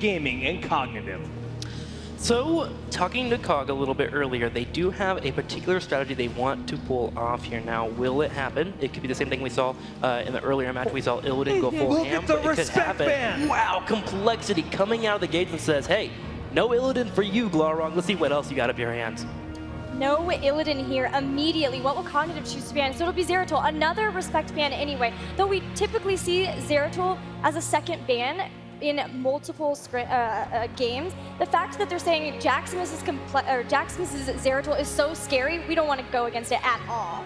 Gaming and Cognitive. So, talking to Cog a little bit earlier, they do have a particular strategy they want to pull off here. Now, will it happen? It could be the same thing we saw in the earlier match. We saw Illidan go full ham, but it could happen. Ban. Wow, compLexity coming out of the gates and says, hey, no Illidan for you, Glaurung. Let's see what else you got up your hands. No Illidan here immediately. What will Cognitive choose to ban? So it'll be Zeratul, another respect ban anyway. Though we typically see Zeratul as a second ban in multiple games, the fact that they're saying Jaximus's Zeratul is so scary, we don't want to go against it at all.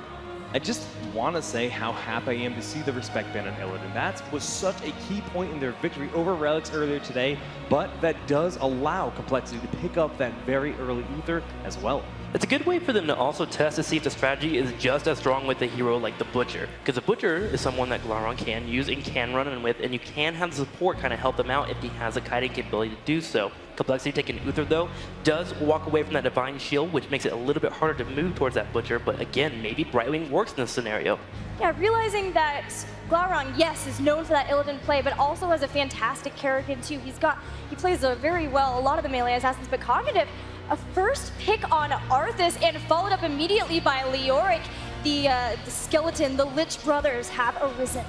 I just want to say how happy I am to see the respect ban on Illidan. That was such a key point in their victory over Relics earlier today, but that does allow compLexity to pick up that very early ether as well. It's a good way for them to also test to see if the strategy is just as strong with a hero like the Butcher. Because the Butcher is someone that Glaurung can use and can run in with, and you can have the support kind of help them out if he has a kiting capability to do so. compLexity taking Uther, though, does walk away from that Divine Shield, which makes it a little bit harder to move towards that Butcher, but again, maybe Brightwing works in this scenario. Yeah, realizing that Glaurung, yes, is known for that Illidan play, but also has a fantastic character too. He plays very well a lot of the melee assassins, but Cognitive, a first pick on Arthas and followed up immediately by Leoric. The skeleton, the Lich brothers have arisen.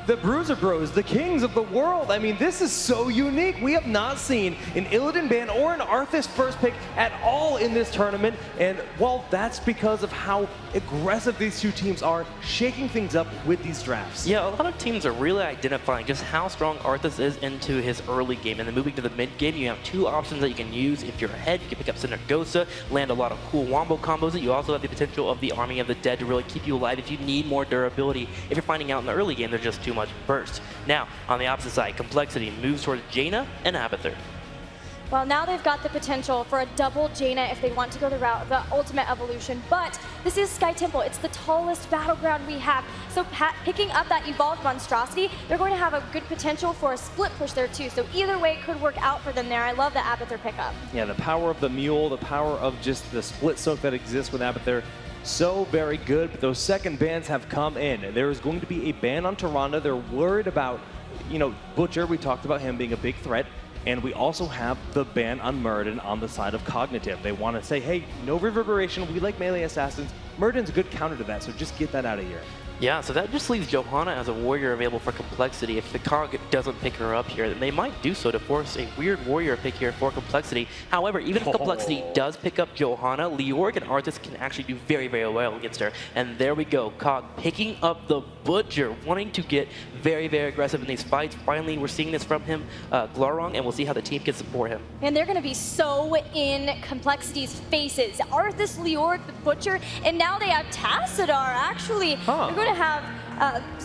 The Bruiser Bros, the kings of the world. I mean, this is so unique. We have not seen an Illidan ban or an Arthas first pick at all in this tournament. And, well, that's because of how aggressive these two teams are, shaking things up with these drafts. Yeah, a lot of teams are really identifying just how strong Arthas is into his early game. And then moving to the mid game, you have two options that you can use. If you're ahead, you can pick up Synergosa, land a lot of cool wombo combos. You also have the potential of the Army of the Dead to really keep you alive if you need more durability. If you're finding out in the early game, there's just too much burst. Now, on the opposite side, compLexity moves towards Jaina and Abathur. Well, now they've got the potential for a double Jaina if they want to go the route of the ultimate evolution, but this is Sky Temple. It's the tallest battleground we have, so picking up that evolved monstrosity, they're going to have a good potential for a split push there too, so either way it could work out for them there. I love the Abathur pickup. Yeah, the power of the mule, the power of just the split soak that exists with Abathur, so very good, but those second bans have come in. There is going to be a ban on Tyrande. They're worried about, Butcher. We talked about him being a big threat. And we also have the ban on Muradin on the side of Cognitive. They want to say, hey, no reverberation. We like melee assassins. Muradin's a good counter to that, so just get that out of here. Yeah, so that just leaves Johanna as a warrior available for compLexity. If the Cog doesn't pick her up here, then they might do so to force a weird warrior pick here for compLexity. However, even if compLexity does pick up Johanna, Leoric and Arthas can actually do very, very well against her. And there we go, Cog picking up the Butcher, wanting to get very, very aggressive in these fights. Finally, we're seeing this from him, Glaurung, and we'll see how the team can support him. And they're going to be so in compLexity's faces. Arthas, Leoric, the Butcher, and now they have Tassadar, actually. They're going to have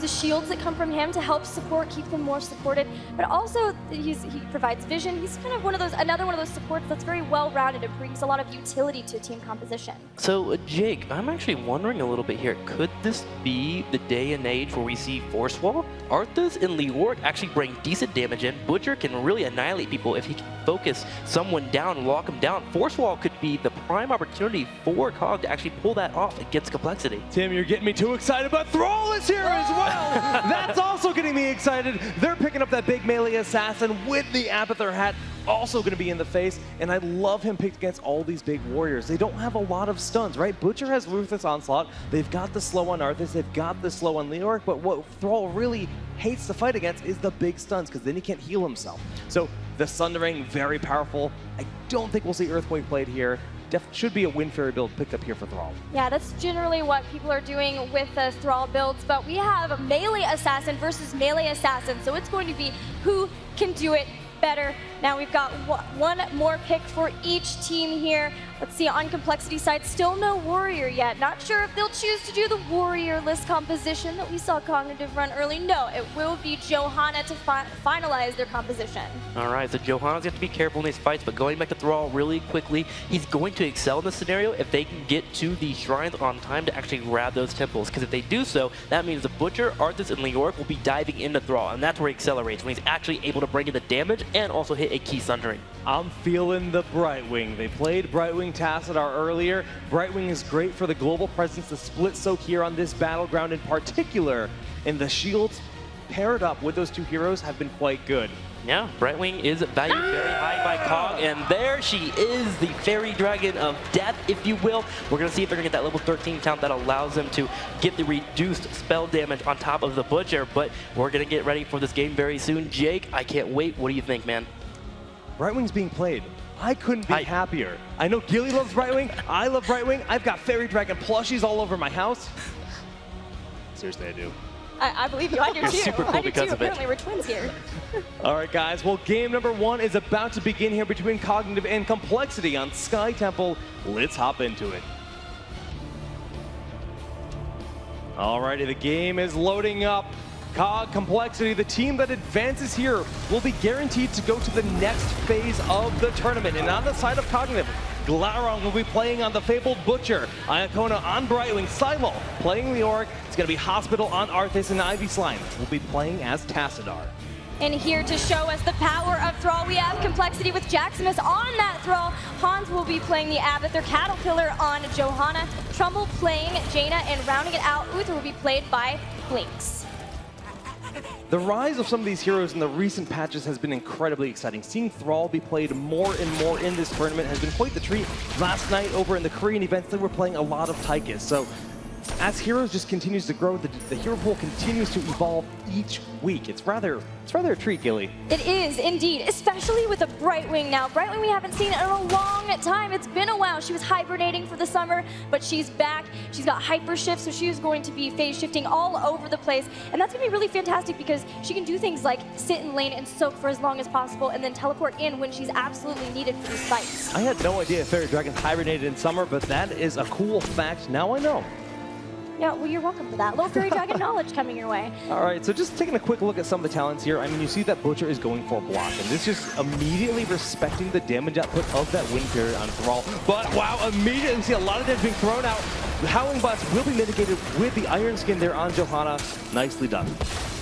the shields that come from him to help support, keep them more supported, but also he provides vision. He's kind of another one of those supports that's very well-rounded and brings a lot of utility to team composition. So Jake, I'm actually wondering a little bit here, could this be the day and age where we see Force Wall? Arthas and Leoric actually bring decent damage in. Butcher can really annihilate people if he can focus someone down and lock him down. Force Wall could be the prime opportunity for Cog to actually pull that off against compLexity. Tim, you're getting me too excited, but Thrall is here as well. That's also getting me excited. They're picking up that big melee assassin with the Abathur hat, also going to be in the face, and I love him picked against all these big warriors. They don't have a lot of stuns, right? Butcher has Ruthless Onslaught. They've got the slow on Arthas. They've got the slow on Leoric, but what Thrall really hates to fight against is the big stuns, because then he can't heal himself. So the Sundering, very powerful. I don't think we'll see Earthquake played here. Should be a Wind Fairy build picked up here for Thrall. Yeah, that's generally what people are doing with the Thrall builds, but we have a melee assassin versus melee assassin, so it's going to be who can do it better. Now we've got one more pick for each team here. Let's see, on compLexity side, still no warrior yet. Not sure if they'll choose to do the warrior list composition that we saw Cognitive run early. No, it will be Johanna to finalize their composition. All right, so Johanna's got to be careful in these fights, but going back to Thrall really quickly, he's going to excel in this scenario if they can get to the shrines on time to actually grab those temples, because if they do so, that means the Butcher, Arthas, and Leoric will be diving into Thrall, and that's where he accelerates, when he's actually able to bring in the damage and also hit a key Sundering. I'm feeling the Brightwing. They played Brightwing Tassadar earlier. Brightwing is great for the global presence, the split soak here on this battleground in particular, and the shields paired up with those two heroes have been quite good. Yeah, Brightwing is valued very high by Cog, and there she is, the Fairy Dragon of Death, if you will. We're going to see if they're going to get that level 13 count that allows them to get the reduced spell damage on top of the Butcher, but we're going to get ready for this game very soon. Jake, I can't wait. What do you think, man? Brightwing's being played. I couldn't be happier. I know Gilly loves Brightwing. I love Brightwing. I've got Fairy Dragon plushies all over my house. Seriously, I do. I believe you. I do You're too. super cool I do because too. of it. Apparently, we're twins here. All right, guys. Well, game number 1 is about to begin here between Cognitive and Complexity on Sky Temple. Let's hop into it. All righty, the game is loading up. Complexity, the team that advances here, will be guaranteed to go to the next phase of the tournament. And on the side of Cognitive, Glaron will be playing on the Fabled Butcher, Iacona on Brightwing, Silo playing the Orc. It's going to be Hospital on Arthas, and Ivy Slime will be playing as Tassadar. And here to show us the power of Thrall, we have Complexity with Jaximus on that Thrall. Hans will be playing the Abathur, Caterpillar on Johanna, Trumbull playing Jaina, and rounding it out, Uther will be played by Blinks. The rise of some of these heroes in the recent patches has been incredibly exciting. Seeing Thrall be played more and more in this tournament has been quite the treat. Last night over in the Korean events, they were playing a lot of Tychus. So as Heroes just continues to grow, the hero pool continues to evolve each week. It's rather a treat, Gilly. It is indeed, especially with a Brightwing now. Brightwing we haven't seen in a long time. It's been a while. She was hibernating for the summer, but she's back. She's got hyper shift, so she is going to be phase shifting all over the place. And that's going to be really fantastic because she can do things like sit in lane and soak for as long as possible and then teleport in when she's absolutely needed for these fights. I had no idea Fairy Dragon hibernated in summer, but that is a cool fact. Now I know. Yeah, well, you're welcome for that. Little Fairy Dragon knowledge coming your way. All right, so just taking a quick look at some of the talents here. I mean, you see that Butcher is going for a block, and this just immediately respecting the damage output of that Wind Period on Thrall. But wow, immediately see a lot of damage being thrown out. The Howling Blast will be mitigated with the Iron Skin there on Johanna. Nicely done.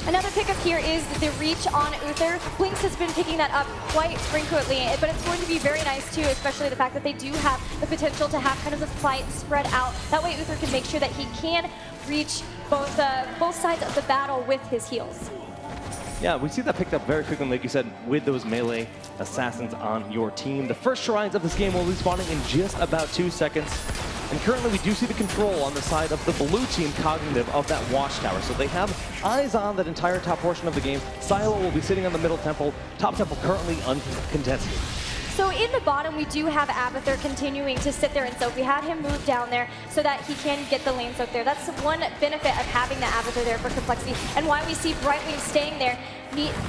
Another pickup here is the reach on Uther. Blinks has been picking that up quite frequently, but it's going to be very nice too, especially the fact that they do have the potential to have kind of the fight spread out. That way Uther can make sure that he can reach both sides of the battle with his heals. Yeah, we see that picked up very quickly, like you said, with those melee assassins on your team. The first shrines of this game will be spawning in just about 2 seconds. And currently we do see the control on the side of the blue team Cognitive of that watchtower. So they have eyes on that entire top portion of the game. Silo will be sitting on the middle temple. Top temple currently uncontested. So in the bottom, we do have Abathur continuing to sit there and soak. We had him move down there so that he can get the lane soak there. That's one benefit of having the Abathur there for Complexity, and why we see Brightwing staying there.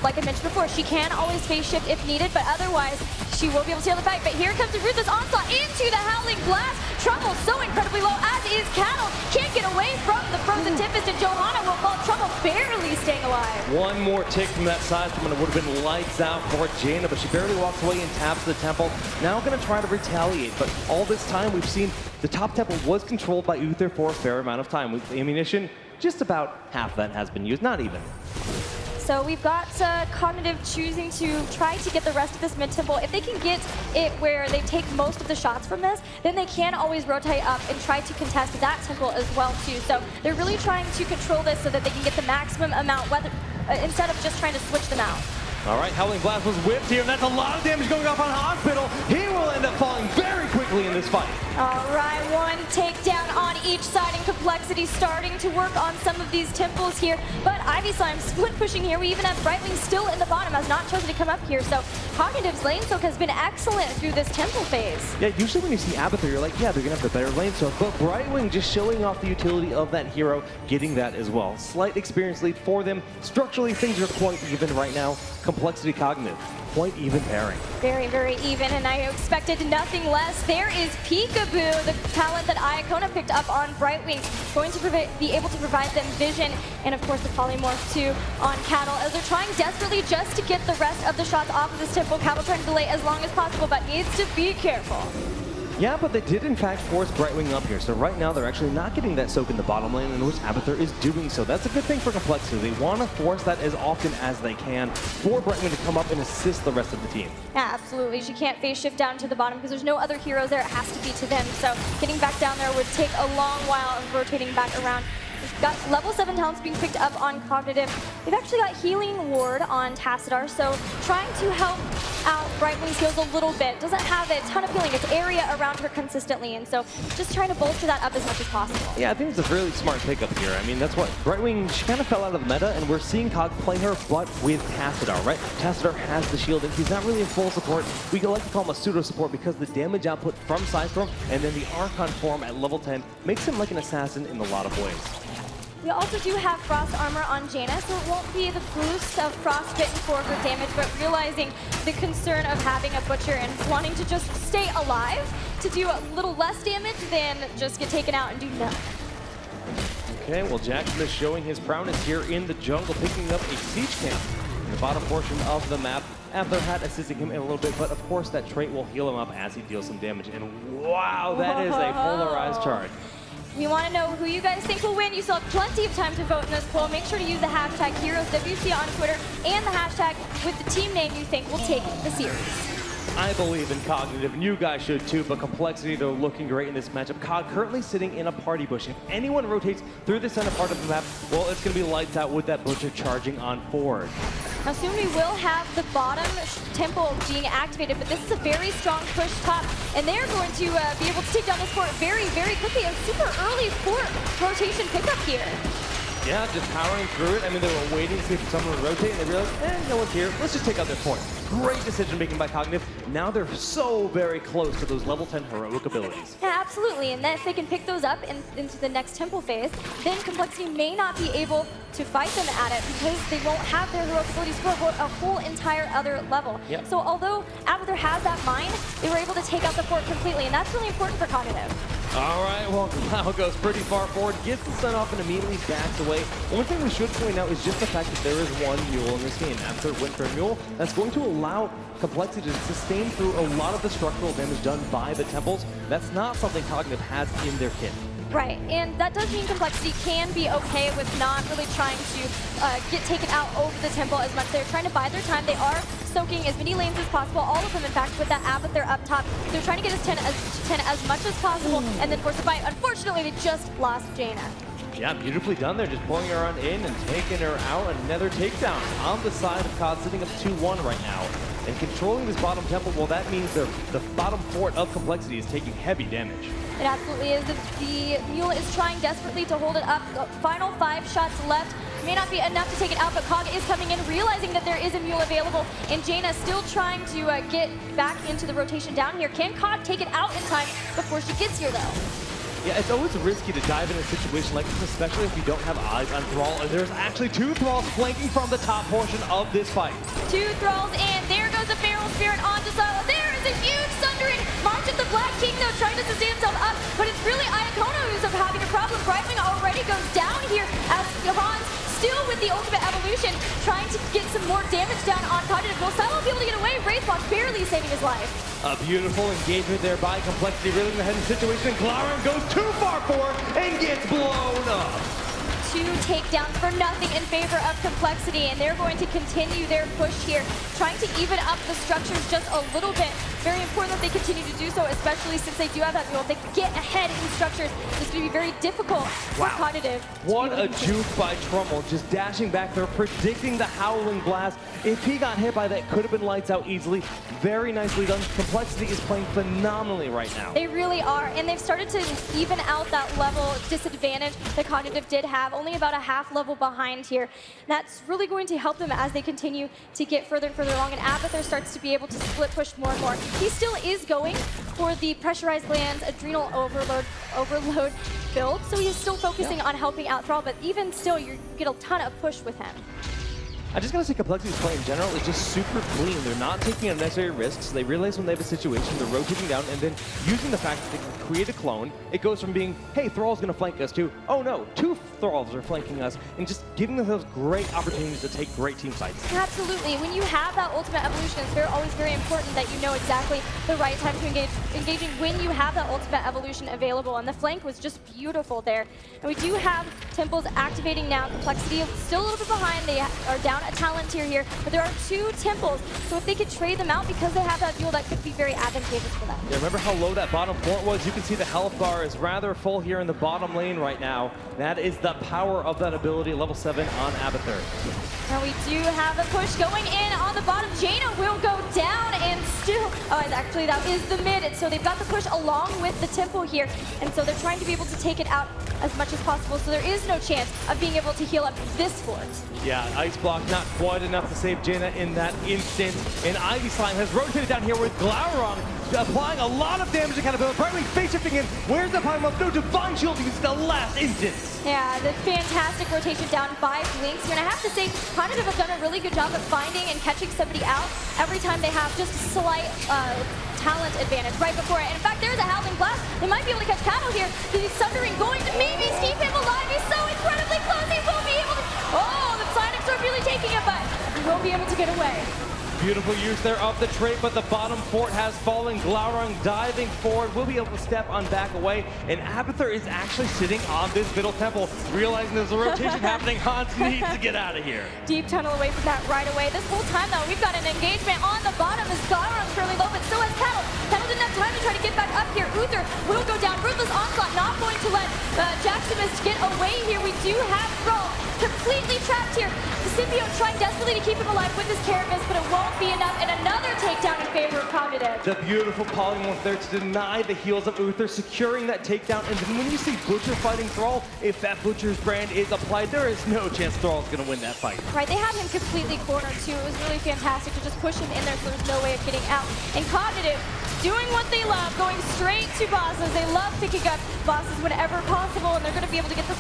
Like I mentioned before, she can always phase shift if needed, but otherwise, she will be able to steal the fight. But here comes the Ruthless Onslaught into the Howling Blast. Trumbull so incredibly low, as is Cattle. Can't get away from the Frozen Tempest, and Johanna will fall. Trumbull barely staying alive. One more tick from that side from it would have been lights out for Jaina, but she barely walks away and taps the temple. Now going to try to retaliate, but all this time we've seen the top temple was controlled by Uther for a fair amount of time. With ammunition, just about half that has been used, not even. So we've got Cognitive choosing to try to get the rest of this mid-temple. If they can get it where they take most of the shots from this, then they can always rotate up and try to contest that temple as well too. So they're really trying to control this so that they can get the maximum amount instead of just trying to switch them out. All right, Howling Blast was whipped here, and that's a lot of damage going off on Hospital. He will end up falling very quickly in this fight. All right, one takedown on each side, and Complexity starting to work on some of these temples here. But Ivy Slime split pushing here. We even have Brightwing still in the bottom, has not chosen to come up here. So Cognitive's lane soak has been excellent through this temple phase. Yeah, usually when you see Abathur, you're like, yeah, they're going to have the better lane soak. But Brightwing just showing off the utility of that hero, getting that as well. Slight experience lead for them. Structurally, things are quite even right now. Complexity Cognitive, quite even pairing. Very, very even, and I expected nothing less. There is Peekaboo, the talent that Iacona picked up on Brightwing, going to be able to provide them vision, and of course the polymorph too on Cattle, as they're trying desperately just to get the rest of the shots off of this temple. Cattle trying to delay as long as possible, but needs to be careful. Yeah, but they did in fact force Brightwing up here. So right now they're actually not getting that soak in the bottom lane, in which Abathur is doing so. That's a good thing for Complexity. They want to force that as often as they can for Brightwing to come up and assist the rest of the team. Yeah, absolutely. She can't phase shift down to the bottom because there's no other heroes there. It has to be to them. So getting back down there would take a long while of rotating back around. There's Got level 7 talents being picked up on Cognitive. They've actually got Healing Ward on Tassadar, so trying to help out Brightwing's heals a little bit. Doesn't have a ton of healing. It's area around her consistently, and so just trying to bolster that up as much as possible. Yeah, I think it's a really smart pickup here. I mean, that's what Brightwing, she kind of fell out of the meta, and we're seeing Cog play her, but with Tassadar, right? Tassadar has the shield, and he's not really a full support. We like to call him a pseudo-support because the damage output from Sidestorm and then the Archon form at level 10 makes him like an assassin in a lot of ways. We also do have Frost Armor on Jaina, so it won't be the boost of Frostbitten for her damage, but realizing the concern of having a Butcher and wanting to just stay alive to do a little less damage than just get taken out and do nothing. Okay, well, Jackson is showing his prowess here in the jungle, picking up a siege camp in the bottom portion of the map. Abathur Hat assisting him in a little bit, but of course that trait will heal him up as he deals some damage. And wow, that is a polarized charge. We want to know who you guys think will win. You still have plenty of time to vote in this poll. Make sure to use the hashtag HeroesWC on Twitter and the hashtag with the team name you think will take the series. I believe in Cognitive, and you guys should too, but Complexity, they're looking great in this matchup. Cog currently sitting in a party bush. If anyone rotates through the center part of the map, well, it's going to be lights out with that Butcher charging on forward. Now soon we will have the bottom temple being activated, but this is a very strong push top, and they're going to be able to take down this fort very, very quickly. A super early fort rotation pickup here. Yeah, just powering through it. I mean, they were waiting to see if someone would rotate, and they realized, no one's here. Let's just take out their point. Great decision-making by Cognitive. Now they're so very close to those level 10 heroic abilities. Yeah, absolutely. And if they can pick those up into the next temple phase, then Complexity may not be able to fight them at it because they won't have their heroic abilities for a whole entire other level. Yep. So although Abathur has that mind, they were able to take out the fort completely, and that's really important for Cognitive. All right, well, Cloud goes pretty far forward, gets the stun off, and immediately backs away. One thing we should point out is just the fact that there is one mule in this game. Abathur went for a mule. That's going to allow Complexity to sustain through a lot of the structural damage done by the temples. That's not something Cognitive has in their kit. Right, and that does mean Complexity can be okay with not really trying to get taken out over the temple as much. They're trying to buy their time. They are soaking as many lanes as possible, all of them, in fact, with that Abathur up top. They're trying to get as 10 as much as possible and then force a fight. Unfortunately, they just lost Jaina. Yeah, beautifully done there, just pulling her on in and taking her out. Another takedown on the side of COD, sitting up 2-1 right now. And controlling this bottom temple, well, that means the bottom fort of Complexity is taking heavy damage. It absolutely is. The Mule is trying desperately to hold it up. The final 5 shots left. May not be enough to take it out, but Cog is coming in, realizing that there is a Mule available, and Jaina still trying to get back into the rotation down here. Can Cog take it out in time before she gets here, though? Yeah, it's always risky to dive in a situation like this, especially if you don't have eyes on Thrall, and there's actually 2 Thralls flanking from the top portion of this fight. 2 Thralls, and there goes the Feral Spirit onto Silo. There is a huge Sundering. March of the Black King, though, trying to sustain himself up, but it's really Iacona who's having a problem. Brightwing already goes down here as Hans, still with the ultimate evolution, trying to get some more damage down on Cognitive. Will Silo be able to get away? Wraithbot barely saving his life. A beautiful engagement there by Complexity, reeling the head in the situation. Glarum goes too far forward and gets blown up. 2 takedowns for nothing in favor of Complexity, and they're going to continue their push here, trying to even up the structures just a little bit. Very important that they continue to do so, especially since they do have that mule. If they get ahead in structures, it's going to be very difficult for Cognitive. What a juke by Trummel, just dashing back there, predicting the Howling Blast. If he got hit by that, could have been lights out easily. Very nicely done. Complexity is playing phenomenally right now. They really are, and they've started to even out that level disadvantage that Cognitive did have, only about a half level behind here. That's really going to help them as they continue to get further and further along, and Abathur starts to be able to split push more and more. He still is going for the pressurized lands, adrenal overload build, so he's still focusing on helping out Thrall, but even still, you get a ton of push with him. I just gotta say Complexity's play in general is just super clean. They're not taking unnecessary risks. They realize when they have a situation, they're rotating down and then using the fact that they can create a clone. It goes from being, hey, Thrall's gonna flank us to, oh no, 2 Thralls are flanking us, and just giving them those great opportunities to take great team fights. Absolutely. When you have that ultimate evolution, it's always very important that you know exactly the right time to engaging when you have that ultimate evolution available. And the flank was just beautiful there. And we do have Temples activating now. compLexity still a little bit behind. They are down a talent tier here, but there are 2 Temples. So if they could trade them out because they have that duel, that could be very advantageous for them. Yeah, remember how low that bottom fort was? You can see the health bar is rather full here in the bottom lane right now. That is the power of that ability, level 7 on Abathur. Now we do have a push going in on the bottom. Jaina will go down and still, actually that is the mid. And so they've got the push along with the tempo here. And so they're trying to be able to take it out as much as possible. So there is no chance of being able to heal up this fort. Yeah, Ice Block not quite enough to save Jaina in that instant. And Ivy Slime has rotated down here with Glaurung applying a lot of damage to Caterpillar. Brightwing face shifting in. Where's the Polymorph? No, Divine Shield uses the last instance. Yeah, the fantastic rotation down by Blinks here. And I have to say, Cognitive have done a really good job of finding and catching somebody out every time they have just a slight talent advantage right before it. And in fact, there's a Howling Blast. They might be able to catch Cattle here. He's Sundering going to maybe keep him alive. He's so incredibly close. He will be able to... Oh, the Psynics are really taking it, but he won't be able to get away. Beautiful use there of the trait, but the bottom fort has fallen. Glaurung diving forward, will be able to step on back away, and Abathur is actually sitting on this middle temple, realizing there's a rotation happening. Hans needs to get out of here. Deep tunnel away from that right away. This whole time, though, we've got an engagement on the bottom as Glaurung's fairly low, but so has Kettle. Kettle didn't have time to try to get back up here. Uther will go down. Ruthless Onslaught not going to let Jaximus get away here. We do have Thrall completely trapped here. The symbiote trying desperately to keep him alive with his Carapace, but it won't be enough, and another takedown in favor of Cognitive. The beautiful polymorph there to deny the heals of Uther, securing that takedown. And then when you see Butcher fighting Thrall, if that Butcher's brand is applied, there is no chance Thrall's going to win that fight. Right, they had him completely cornered too. It was really fantastic to just push him in there so there's no way of getting out. And Cognitive doing what they love, going straight to bosses. They love picking up bosses whenever possible, and they're going to be able to get this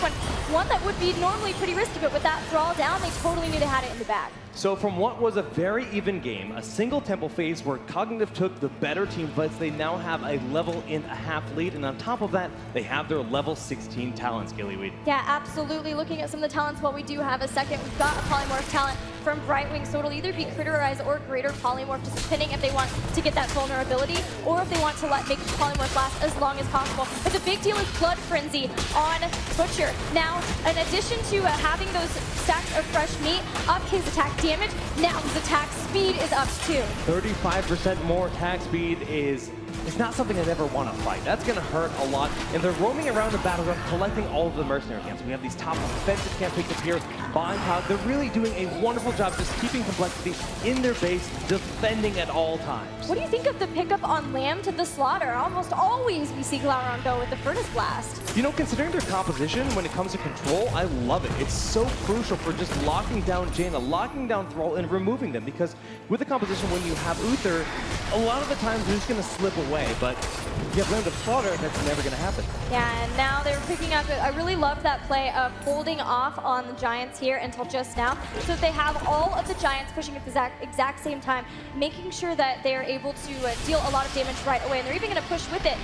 one that would be normally pretty risky, but with that Thrall down, they totally knew they had it in the bag. So from what was a very even game, a single temple phase where Cognitive took the better team fights, they now have a level and a half lead, and on top of that, they have their level 16 talents, Gillyweed. Yeah, absolutely. Looking at some of the talents, well, we do have a second. We've got a Polymorph talent from Brightwing, so it'll either be Critterize or Greater Polymorph, just depending if they want to get that vulnerability, or if they want to make Polymorph last as long as possible. But the big deal is Blood Frenzy on Butcher. Now, in addition to having those stacks of fresh meat, up his attack damage, now his attack speed is up too. 35% more attack speed is it's not something I'd ever want to fight. That's going to hurt a lot. And they're roaming around the battleground, collecting all of the mercenary camps. We have these top offensive camp picked up here by Cog. They're really doing a wonderful job just keeping compLexity in their base, defending at all times. What do you think of the pickup on Lamb to the Slaughter? Almost always we see Glaurung go with the Furnace Blast. You know, considering their composition when it comes to control, I love it. It's so crucial for just locking down Jaina, locking down Thrall, and removing them. Because with the composition, when you have Uther, a lot of the times they're just going to slip away. But if you have Lamb to Slaughter, that's never going to happen. Yeah, and now they're picking up. I really loved that play of holding off on the Giants here until just now. So that they have all of the Giants pushing at the exact same time, making sure that they're able to deal a lot of damage right away. And they're even going to push with it.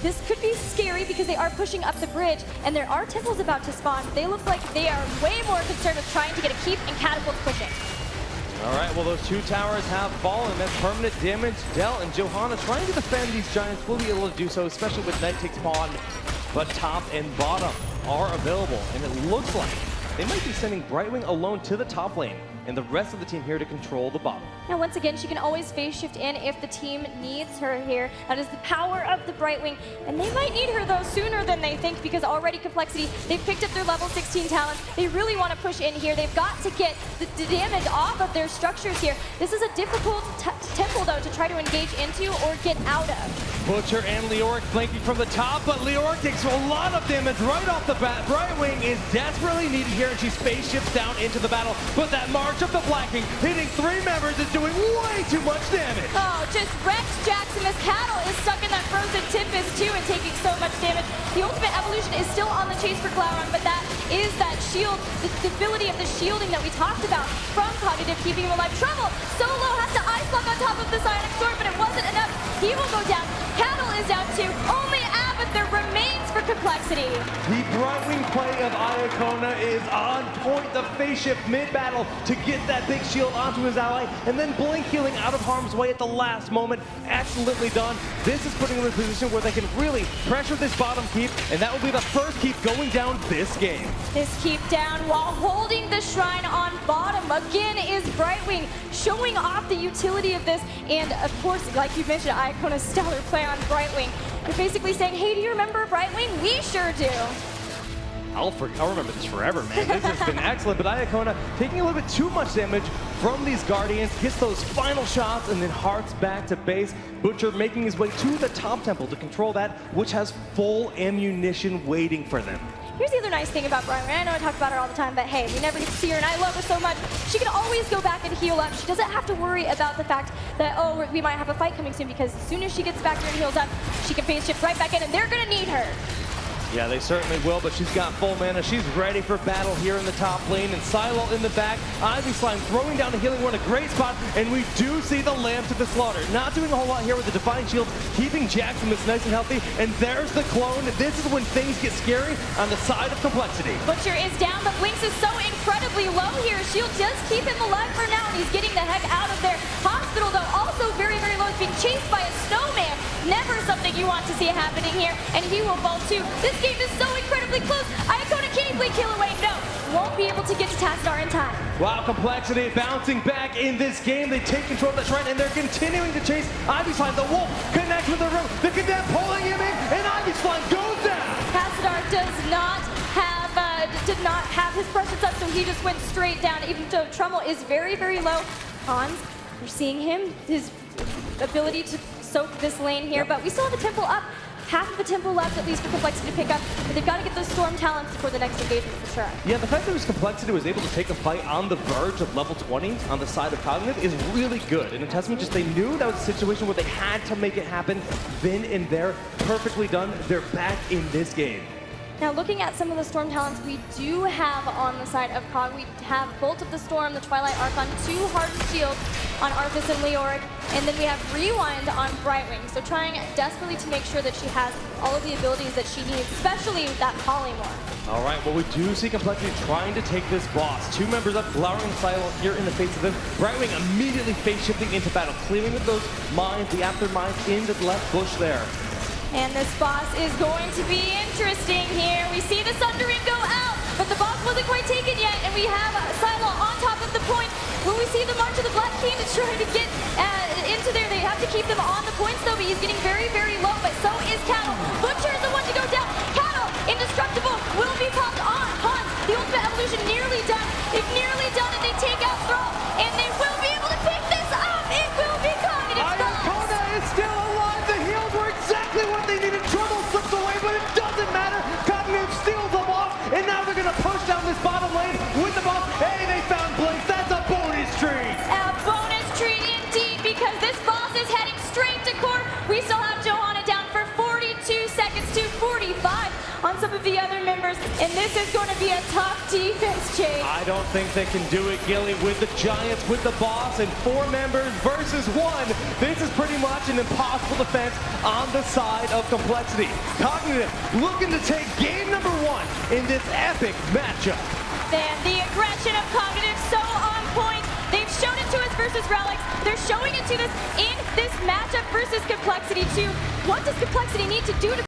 This could be scary because they are pushing up the bridge, and there are temples about to spawn. They look like they are way more concerned with trying to get a keep and catapults pushing. All right, well, those 2 towers have fallen. That's permanent damage dealt, and Johanna trying to defend these Giants will be able to do so, especially with Night Takes Pawn. But top and bottom are available, and it looks like they might be sending Brightwing alone to the top lane, and the rest of the team here to control the bottom. Now, once again, she can always phase shift in if the team needs her here. That is the power of the Brightwing, and they might need her, though, sooner than they think, because already compLexity, they've picked up their level 16 talents. They really want to push in here. They've got to get the damage off of their structures here. This is a difficult temple, though, to try to engage into or get out of. Butcher and Leoric flanking from the top, but Leoric takes a lot of damage right off the bat. Brightwing is desperately needed here, and she space shifts down into the battle. But that March of the Blacking, hitting 3 members, is doing way too much damage. Oh, just wrecks Jaximus. Cattle is stuck in that frozen Tempest too and taking so much damage. The ultimate evolution is still on the chase for Glaurung, but that is that shield, the stability of the shielding that we talked about from Cognitive, keeping him alive. Trouble! Solo has to ice block on top of the Psionic Sword, but it wasn't enough. He will go down. Cattle is down too. Only Abathur remains for complexity. The Brightwing play of Iacona is on point. The phase shift mid-battle to get that big shield onto his ally, and then blink healing out of harm's way at the last moment. Excellently done. This is putting them in a position where they can really pressure this bottom keep, and that will be the first keep going down this game. This keep down while holding the shrine on bottom. Again is Brightwing showing off the utility of this, and of course, like you mentioned, Iacona's stellar play on Brightwing. You're basically saying, hey, do you remember Brightwing? We sure do. I'll remember this forever, man. This has been excellent, but Iacona taking a little bit too much damage from these Guardians, gets those final shots, and then hearts back to base. Butcher making his way to the top temple to control that, which has full ammunition waiting for them. Here's the other nice thing about Brightwing. I know I talk about her all the time, but hey, we never get to see her, and I love her so much. She can always go back and heal up. She doesn't have to worry about the fact that, oh, we might have a fight coming soon, because as soon as she gets back there and heals up, she can phase shift right back in, and they're going to need her. Yeah, they certainly will, but she's got full mana. She's ready for battle here in the top lane, and Silo in the back. Ivy Slime throwing down the healing one, a great spot, and we do see the Lamb to the slaughter. Not doing a whole lot here with the Divine Shield, keeping Jackson this nice and healthy, and there's the clone. This is when things get scary on the side of complexity. Butcher is down, but Blinks is so incredibly low here. Shield does keep him alive for now, and he's getting the heck out of there. Hospital, though, also very, very low. He's being chased by a snowman. Never something you want to see happening here, and he will fall too. This game is so incredibly close. Iacona can't even kill away. No, won't be able to get to Tassadar in time. Wow, complexity bouncing back in this game. They take control of the shrine, and they're continuing to chase Ivy Slime. The Wolf connects with the room. The Condemned pulling him in, and Ivy Slime goes down. Tassadar did not have his pressures up, so he just went straight down. Even though Trummel is very, very low. Hans, we're seeing him, his ability to soak this lane here, but we still have a temple up. Half of the temple left, at least for complexity to pick up, but they've got to get those storm talents for the next engagement for sure. Yeah, the fact that his complexity was able to take a fight on the verge of level 20 on the side of Cognitive is really good. And a testament, just they knew that was a situation where they had to make it happen then and there. Perfectly done. They're back in this game. Now, looking at some of the Storm talents we do have on the side of Cog, we have Bolt of the Storm, the Twilight Archon, 2 Hardened Shields on Arthas and Leoric, and then we have Rewind on Brightwing. So trying desperately to make sure that she has all of the abilities that she needs, especially that Polymorph. All right, well, we do see Complexity trying to take this boss. 2 members up, Glowering Silo here in the face of them. Brightwing immediately face shifting into battle, clearing those mines, the after mines into the left bush there. And this boss is going to be interesting here. We see the Sundering go out, but the boss wasn't quite taken yet, and we have Silo on top of the point. Will we see the March of the Black King to try to get into there? They have to keep them on the points, though, but he's getting very, very low, but so is Cattle. Butcher is the one to go down. Cattle, indestructible, will be popped on. Hans, the ultimate evolution nearly done. They've nearly done it. They take out Thrall, and they will be able to pick this up. It will be Cognitive. Iacona is still alive. The heals were exactly what they needed. Trouble slips away, but it doesn't matter. Cognitive steals them off, and now they're going to push down this bottom lane with the boss. Hey, they found Blink. That's a bonus tree. A bonus tree indeed, because this boss is heading straight to core. We still have Johanna down for 42 seconds to 45 on some of the other members, and this is going to be a tough defense, Chase. I don't think they can do it, Gilly, with the Giants, with the boss, and 4 members versus 1. This is pretty much an impossible defense on the side of complexity. Cognitive looking to take game number 1 in this epic matchup. And the aggression of Cognitive so on point. They've shown it to us versus Relics. They're showing it to us in this matchup versus Complexity too. What does Complexity need to do to